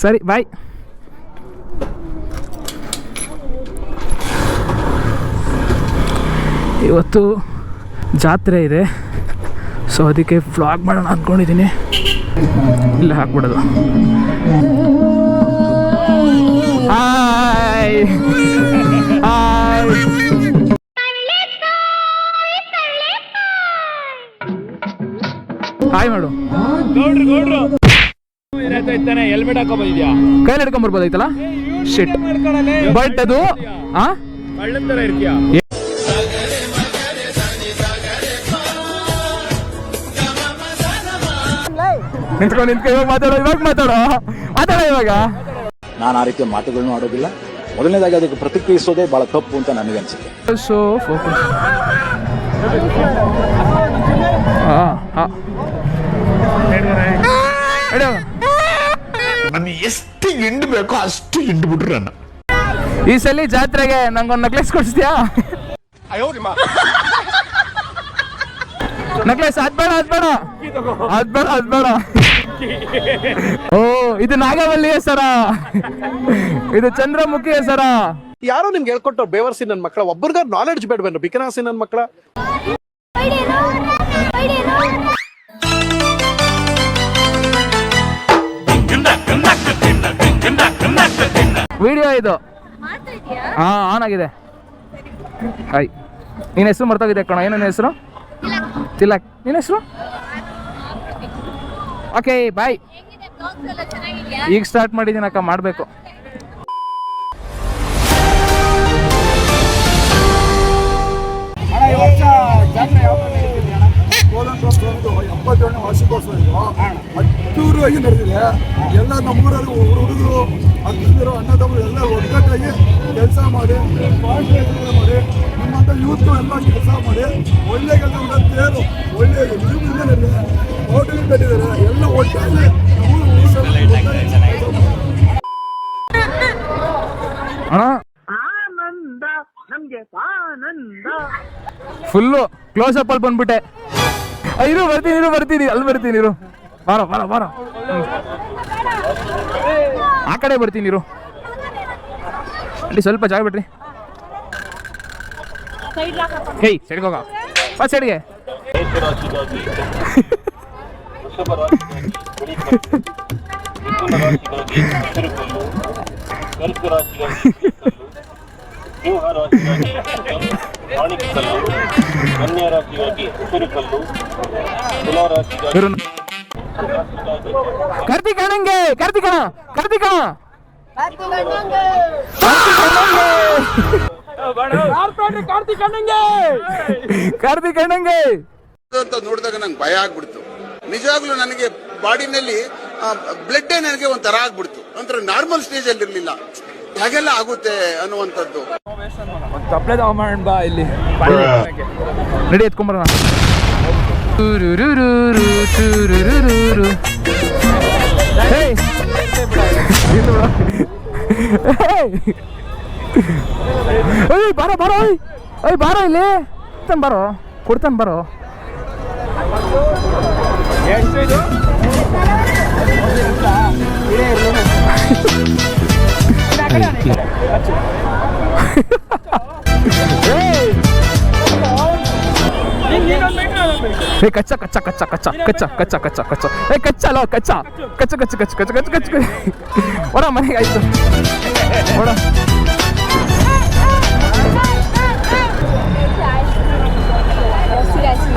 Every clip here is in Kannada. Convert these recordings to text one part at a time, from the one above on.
ಸರಿ ಬಾಯ್. ಇವತ್ತು ಜಾತ್ರೆ ಇದೆ, ಸೊ ಅದಕ್ಕೆ ವ್ಲಾಗ್ ಮಾಡೋಣ ಅಂದ್ಕೊಂಡಿದ್ದೀನಿ. ಇಲ್ಲ ಹಾಕ್ಬಿಡೋದು. ಹಾಯ್ ಹಾಯ್ ಹಾಯ್ ಮಾಡು. ಹೆಲ್ಮೆಟ್ ಹಾಕೊಂಡ್ಬಂದಿದ್ಯಾ? ಕೈಲಿ ಹಿಡ್ಕೊಂಡ್ ಬರ್ಬೋದೈತಲ್ಲ. ಶಿಟ್ ಬಟ್ ಅದು ಕಳ್ಳನ್ ತರ ಇರ್ತೀಯಾ? ನಿಂತ್ಕೊಂಡು ಇವಾಗ ಮಾತಾಡೋ ಇವಾಗ. ನಾನು ಆ ರೀತಿಯ ಮಾತುಗಳನ್ನು ಆಡೋದಿಲ್ಲ. ಮೊದಲನೇದಾಗಿ ಅದಕ್ಕೆ ಪ್ರತಿಕ್ರಿಯಿಸೋದೇ ಬಹಳ ತಪ್ಪು ಅಂತ ನನಗನ್ಸುತ್ತೆ. So focus. ನಾನು ಎಷ್ಟು ಹಿಂಡ್ ಬೇಕೋ ಅಷ್ಟು ಹಿಂಡ್ ಬಿಟ್ರು ನನ್ನ. ಈ ಸಲ ಜಾತ್ರೆಗೆ ನಂಗೊಂದು ನೆಕ್ಲೆಸ್ ಕೊಡಿಸ್ತೀಯಾ? ನೆಕ್ಲೆಸ್ ಅದ್ಬೇಡ. ಓ ಇದು ನಾಗವಲ್ಲಿ ಹೆಸರ, ಇದು ಚಂದ್ರಮುಖಿ ಹೆಸರ. ಯಾರೋ ನಿಮ್ಗೆ ಹೇಳ್ಕೊಟ್ಟು ಬೇವರ್ಸಿ ನನ್ನ ಮಕ್ಕಳ, ಒಬ್ಬರಿಗಾರ ನಾಲೆಡ್ಜ್ ಬೇಡವೇನು? ಬಿಕನಾಸಿ ನನ್ನ ಮಕ್ಕಳ. ವಿಡಿಯೋ ಇದು ಆನ್ ಆಗಿದೆ. ಹಾಯ್, ನಿನ್ನ ಹೆಸರು ಮರ್ತೋಗಿದೆ ಕಣ. ಏನೇನು ಹೆಸರು? ತಿಲಕ್. ನಿನ್ನ ಹೆಸರು? Okay bye. ಈಗ ಸ್ಟಾರ್ಟ್ ಮಾಡಿದ್ದೀನಿ ಅಕ್ಕ, ಮಾಡಬೇಕು. ಎಪ್ಪತ್ತೇಳನೇ ವಾರ್ಷಿಕೋತ್ಸವ ಇದು ಅದ್ದೂರಿಯಾಗಿ ನಡೆದಿದೆ. ಎಲ್ಲ ನಮ್ಮೂರಲ್ಲಿ ಹುಡುಗರು ಅಕ್ಕಂದಿರು ಅಣ್ಣ ತಮ್ಮರು ಎಲ್ಲ ಒಗ್ಗಟ್ಟಾಗಿ ಕೆಲಸ ಮಾಡಿ ಮಾಡಿ ನಿಮ್ಮಂಥ ಯೂತ್ಗಳು ಎಲ್ಲ ಕೆಲಸ ಮಾಡಿ ಒಳ್ಳೆ ಕೆಲಸ ಮಾಡಿ ತೇರು ಒಳ್ಳೆ ವಿಜೃಂಭಣೆ ನಡೆದಿದೆ. ಹೋಟೆಲ್ ಕಟ್ಟಿದ್ದಾರೆ ಎಲ್ಲ ಒಟ್ಟಾಗಿ ಅಣ್ಣ ಫುಲ್ಲು ಕ್ಲೋಸ್ ಅಪ್ ಅಲ್ಲಿ ಬಂದ್ಬಿಟ್ಟೆ. ಇರು ಬರ್ತೀನಿ ಅಲ್ಲಿ ಬರ್ತೀನಿ. ಇರು ಬಾರೋ ಆ ಕಡೆ ಬರ್ತೀನಿ. ಇರು ಅಲ್ಲಿ ಸ್ವಲ್ಪ ಜಾಗ ಬಿಡ್ರಿ. ಹೇಯ್ ಸೈಡ್ಗೆ ಹೋಗ, ಫಸ್ಟ್ ಸೈಡ್ಗೆ. ಕಾರ್ತಿಕ್ ಅಣ್ಣಂಗೆ ಅಂತ ನೋಡಿದಾಗ ನಂಗೆ ಭಯ ಆಗ್ಬಿಡ್ತು. ನಿಜವಾಗ್ಲೂ ನನಗೆ ಬಾಡಿನಲ್ಲಿ ಬ್ಲಡ್ ನನಗೆ ಒಂಥರ ಆಗ್ಬಿಡ್ತು. ಒಂಥರ ನಾರ್ಮಲ್ ಸ್ಟೇಜ್ ಅಲ್ಲಿ ಇರ್ಲಿಲ್ಲ. ಹಾಗೆಲ್ಲ ಆಗುತ್ತೆ ಅನ್ನುವಂಥದ್ದು. ಬಾ ಇಲ್ಲಿ ನಡಿ ಎತ್ಕೊಂಬರೋಣ. ಬಾರೋ ಇಲ್ಲಿ ಬಾರೋ, ಕೊಡ್ತಾನೆ ಬಾರೋ. ಕಚ್ಚಾ ಹೊರ ಮನೆಗೆ ಆಯ್ತು.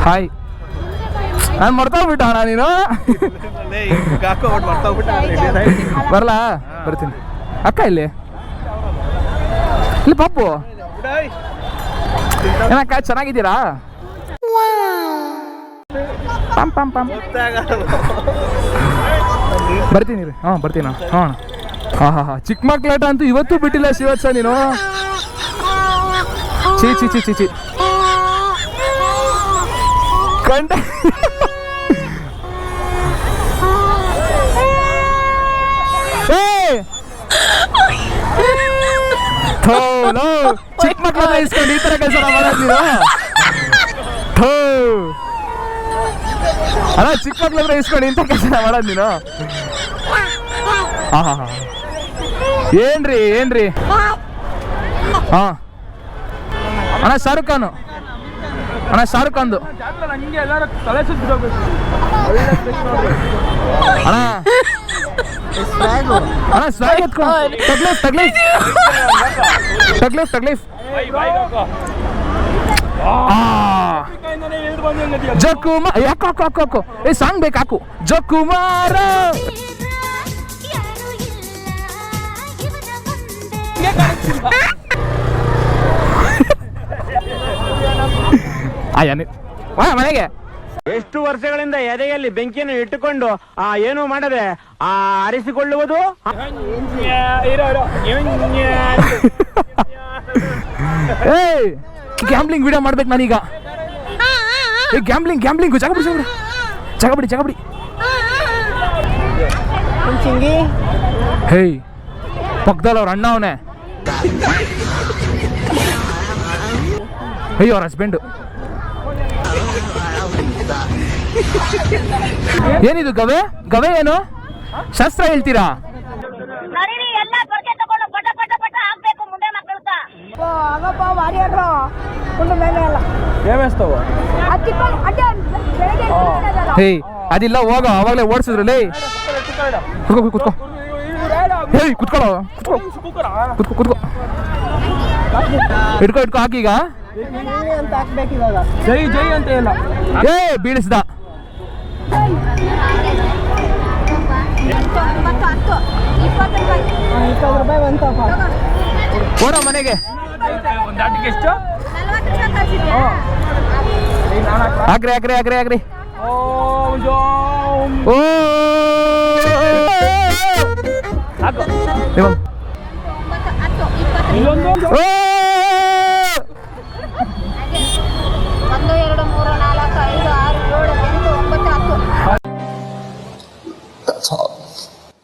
ಹಾಯ್, ನಾನು ಮರ್ತೋಗ್ಬಿಟ್ಟ ಅಣ್ಣ ನೀನು. ಬರಲಾ? ಬರ್ತೀನಿ. ಅಕ್ಕ ಇಲ್ಲಿ ಪಾಪು ಏನಕ್ಕ ಚೆನ್ನಾಗಿದ್ದೀರಾ? ಬರ್ತೀನಿ ರೀ. ಬರ್ತೀನಿ. ಚಿಕ್ಕ ಮಕ್ಳಾಟ ಅಂತೂ ಇವತ್ತು ಬಿಟ್ಟಿಲ್ಲ ಶಿವತ್ಸ ನೀನು. ಚೀ ಕಂಡ ಚಿಕ್ಕ ಮಕ್ಳನ್ನ ಇಸ್ಕೊಂಡು ಈ ತರ ಕೆಲಸ ಮಾಡೋದು ನೀವು? ಅಲ್ಲ, ಚಿಕ್ಕ ಮಕ್ಳ ಇಸ್ಕೊಂಡು ಇಂಥ ಕೆಲಸ ಮಾಡೋದು ನೀನು? ಹಾಂ ಹಾಂ ಹಾಂ ಏನ್ರಿ ಏನ್ರಿ ಹಾಂ ಅಣ್ಣ ಶಾರುಖ್ ಖಾನು ಅಣ್ಣ ಶಾರುಖ್ ಖಾನ್ದು ಅಣ್ಣ ಅಣ್ಣ ಸ್ವ್ಯಾಗ್ ಎತ್ಕೊ ತಗ್ಲೀಫ್ ಜಕುಮಾರ್ ಯಾಕೋ ಏ ಸಾಂಗ್ ಬೇಕು ಹಾಕು ಜಕುಮಾರ ಮನೆಗೆ ಎಷ್ಟು ವರ್ಷಗಳಿಂದ ಎದೆಯಲ್ಲಿ ಬೆಂಕಿಯನ್ನು ಇಟ್ಟುಕೊಂಡು ಏನು ಮಾಡದೆ ಆರಿಸಿಕೊಳ್ಳುವುದು ಏಯ್ ಗ್ಯಾಂಬ್ಲಿಂಗ್ ವಿಡಿಯೋ ಮಾಡ್ಬೇಕು ನಾನೀಗ ಏ ಗ್ಯಾಂಬ್ಲಿಂಗ್ ಜಗಬಿಡಿ ಹೇಯ್ ಪಕ್ಕದಲ್ಲಿ ಅವ್ರ ಅಣ್ಣ ಅವನೇ ಅಯ್ಯೋ ಅವ್ರ ಹಸ್ಬೆಂಡು ಏನಿದು ಗವೆ ಏನು ಶಾಸ್ತ್ರ ಹೇಳ್ತೀರಾ ಹೇಯ್ ಅದಿಲ್ಲ ಹೋಗ ಅವಾಗಲೇ ಓಡಿಸಿದ್ರಲ್ಲೇ ಕುತ್ಕೋ ಹೇಯ್ ಕುತ್ಕೊಳ್ಳೋ ಕುತ್ಕೋ ಇಟ್ಕೋ ಹಾಕೀಗ ಜೈ ಅಂತ ಇಲ್ಲ ಏ ಬೀಳಿಸ್ದ ಓಡ ಮನೆಗೆ ಆಗ್ರಿ ಓ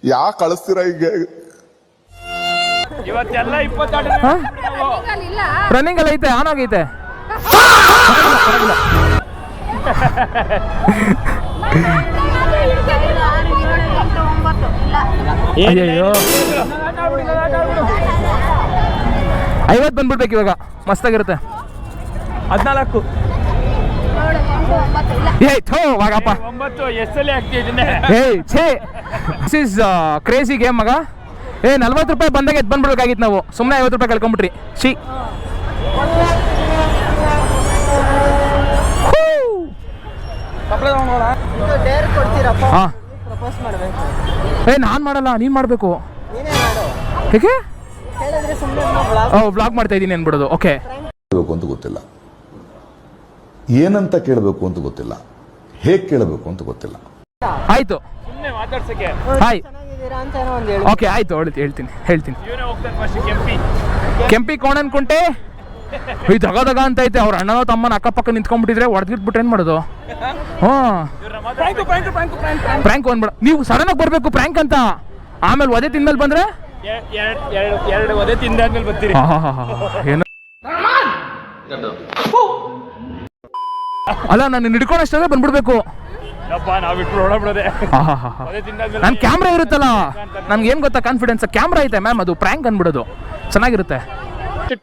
ಯಾಕೆ ಕಳಿಸ್ತೀರಾ ಈಗ ಇವತ್ತೆಲ್ಲ 28 ರನ್ನಿಂಗ್ ಅಲ್ಲಿ ಐತೆ ಆನ್ ಆಗೈತೆ ಅಯ್ಯೋ 50 ಬಂದ್ಬಿಡ್ಬೇಕು ಇವಾಗ ಮಸ್ತಾಗಿರುತ್ತೆ 14 ಏಯ್ ಥೋ ವಾಗಪ್ಪ 9 ಎಸ್ಸಲ್ಲಿ ಆಗ್ತಿದ್ದೀನಿ ಏಯ್ ಛೇ ದಿಸ್ ಇಸ್ ಕ್ರೇಜಿ ಗೇಮ್ ಮಗ ಏ 40 ರೂಪಾಯಿ ಬಂದಾಗ ಎದ್ದು ಬಂದ್ಬಿಡ್ಬೇಕಾಗಿತ್ತು ನಾವು ಸುಮ್ಮನೆ 50 ರೂಪಾಯಿ ಕಳ್ಕೊಂಬಿಟ್ರಿ ಶಿ ಹಾಂ ಏ ನಾನು ಮಾಡಲ್ಲ ನೀನು ಮಾಡಬೇಕು ಹೇಗೆ ವ್ಲಾಗ್ ಮಾಡ್ತಾ ಇದ್ದೀನಿ ಅನ್ಬಿಡೋದು ಓಕೆ ಅಂತ ಗೊತ್ತಿಲ್ಲ, ಏನಂತ ಕೇಳಬೇಕು ಅಂತ ಗೊತ್ತಿಲ್ಲ, ಹೇಗೆ ಕೇಳಬೇಕು ಅಂತ ಗೊತ್ತಿಲ್ಲ. ಆಯ್ತು ಸುಮ್ಮನೆ ಮಾತಾಡ್ಸಕ್ಕೆ ಹಾಯ್ ಓಕೆ ಆಯ್ತು ಹೇಳ್ತೀನಿ ಇವನೇ ಹೋಗ್ತಾನೆ ಫಸ್ಟ್ ಕೆಂಪಿ ಕೋಣ ಅನ್ಕೊಂಡೆ ಈ ದಗ ಅಂತ ಐತೆ ಅವ್ರ ಅಣ್ಣನೋ ತಮ್ಮನ ಅಕ್ಕಪಕ್ಕ ನಿಂತ್ಕೊಂಡ್ಬಿಟ್ಟಿದ್ರೆ ಹೊಡೆದ್ಬಿಟ್ಬಿಟ್ರೆ ಏನು ಮಾಡೋದು ಪ್ರ್ಯಾಂಕ್ ಅಂದ್ಬಿಡ ನೀವು ಸಡನ್ ಆಗಿ ಬರಬೇಕು ಪ್ರ್ಯಾಂಕ್ ಅಂತ ಆಮೇಲೆ ಒದೆ ತಿಂದ್ಮೇಲೆ ಬಂದ್ರೆ ಎರಡು ಒದೆ ತಿಂದಾದ್ಮೇಲೆ ಬರ್ತೀರಿ ಏನು ಅಲ್ಲ ನಾನು ಹಿಡ್ಕೊಂಡಷ್ಟೇ ಬಂದ್ಬಿಡ್ಬೇಕು ನನ್ ಕ್ಯಾಮ್ರಾ ಇರುತ್ತಲ್ಲ ನನ್ಗೆ ಏನ್ ಗೊತ್ತಾ ಕಾನ್ಫಿಡೆನ್ಸ್ ಕ್ಯಾಮ್ರಾ ಐತೆ ಮ್ಯಾಮ್ ಅದು ಪ್ರ್ಯಾಂಕ್ ಅನ್ಬಿಡೋದು ಚೆನ್ನಾಗಿರುತ್ತೆ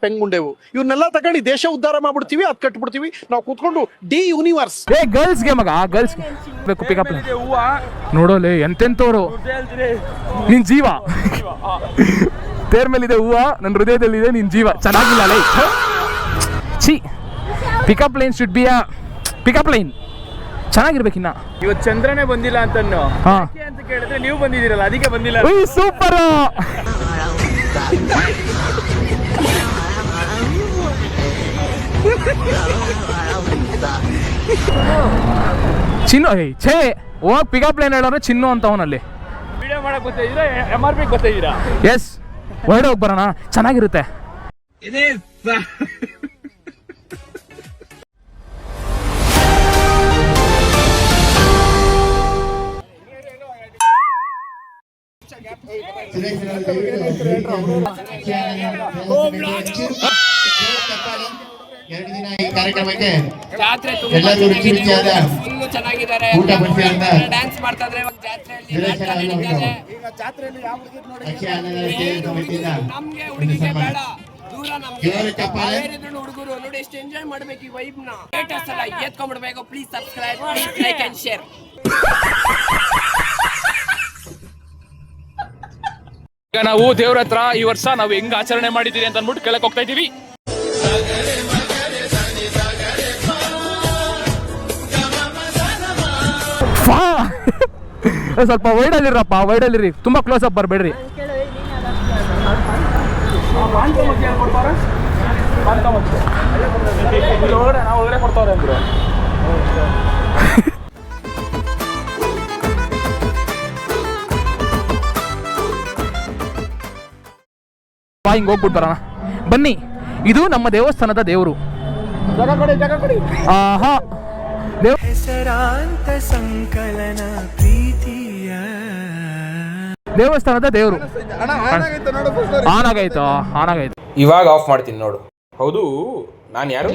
ಪೆಂಗುಂಡೆವು ಇವನ್ನೆಲ್ಲ ತಗೊಂಡು ದೇಶ ಉದ್ಧಾರ ಮಾಡ್ಬಿಡ್ತೀವಿ ಅದ್ ಕಟ್ಬಿಡ್ತೀವಿ ನಾವು ಕೂತ್ಕೊಂಡು ಡಿ ಯೂನಿವರ್ಸ್ ಏ ಗರ್ಲ್ಸ್ಗೆ ಮಗ ಗರ್ಲ್ಸ್ ಬೇಕು ಪಿಕಪ್ ನೋಡೋಲೆ ಎಂತೆಂತವ್ರು ನಿನ್ ಜೀವ ತೇರ್ ಮೇಲಿದೆ ಹೂವ ನನ್ನ ಹೃದಯದಲ್ಲಿದೆ ನಿನ್ ಜೀವ ಚೆನ್ನಾಗಿಲ್ಲ ಲೈ ಛೀ pickup line should be a pickup line ಚೆನ್ನಾಗಿರ್ಬೇಕಿನ್ನ ಇವತ್ತು ಚಂದ್ರನೇ ಬಂದಿಲ್ಲ ಅಂತನ್ನು ಅಂತ ಕೇಳಿದ್ರೆ ನೀವು ಬಂದಿದ್ದೀರಲ್ಲ ಅದಕ್ಕೆ ಬಂದಿಲ್ಲ ಸೂಪರ್ ಚಿನ್ನು ಛೇ ಹೋಗ್ ಪಿಕಪ್ ಲೈನ್ ಹೇಳೋರು ಚಿನ್ನು ಅಂತ ಅವನಲ್ಲಿ ವಿಡಿಯೋ ಮಾಡಕ್ ಗೊತ್ತಿದ್ದೀರಾ MRP ಗೊತ್ತಿದ್ದೀರಾ ಎಸ್ ಹೊರಡೆ ಹೋಗಿ ಬರೋಣ ಚೆನ್ನಾಗಿರುತ್ತೆ 2 ದಿನ ಈ ಕಾರ್ಯಕ್ರಮಕ್ಕೆ ಎಲ್ಲರೂ ರುಚಿ ರುಚಿಯಾದ ಊಟ ಬಡಿಸಿ ಅಂತ ಡ್ಯಾನ್ಸ್ ಮಾಡ್ತಾ ಇದ್ರೆ ಅಕ್ಷಯ ಅನ್ನದ ವತಿಯಿಂದ ನಮ್ಗೆ ಹುಡುಗಿಗೆ ಬೇಡ ದೂರ ನಮ್ಗೆ ಜೋರು ಚಪ್ಪಾಳೆ. ಹುಡುಗರು ನೋಡಿ ಎಷ್ಟು ಎಂಜಾಯ್ ಮಾಡ್ಬೇಕು ಈ ವೈಬ್ ನ ಲೇಟೆಸ್ಟ್ ಎಲ್ಲ ಎತ್ಕೊಂಡ್ಬಿಡ್ಬೇಕು. Please subscribe, please like and share. ಈಗ ನಾವು ದೇವ್ರ ಹತ್ರ ಈ ವರ್ಷ ನಾವು ಹೆಂಗ್ ಆಚರಣೆ ಮಾಡಿದೀವಿ ಅಂತ ಅಂದ್ಬಿಟ್ಟು ಕೇಳಕ್ ಹೋಗ್ತಾ ಇದೀವಿ. ಸ್ವಲ್ಪ ವೈಡಲ್ಲಿರಪ್ಪ, ವೈಡಲ್ಲಿರಿ, ತುಂಬಾ ಕ್ಲೋಸ್ ಅಪ್ ಬರ್ಬೇಡ್ರಿ. ಹಿಂಗ್ ಹೋಗ್ಬಿಟ್ಟು ಬರೋಣ ಬನ್ನಿ. ಇದು ನಮ್ಮ ದೇವಸ್ಥಾನದ ದೇವರು. ಆಹಾ, ಹೆಸರಾಂತ ಸಂಕಲನ ಪ್ರೀತಿಯ ದೇವಸ್ಥಾನದ ದೇವರು. ಆನ್ ಆಗೈತು. ಇವಾಗ ಆಫ್ ಮಾಡ್ತೀನಿ ನೋಡು. ಹೌದು, ನಾನು ಯಾರು?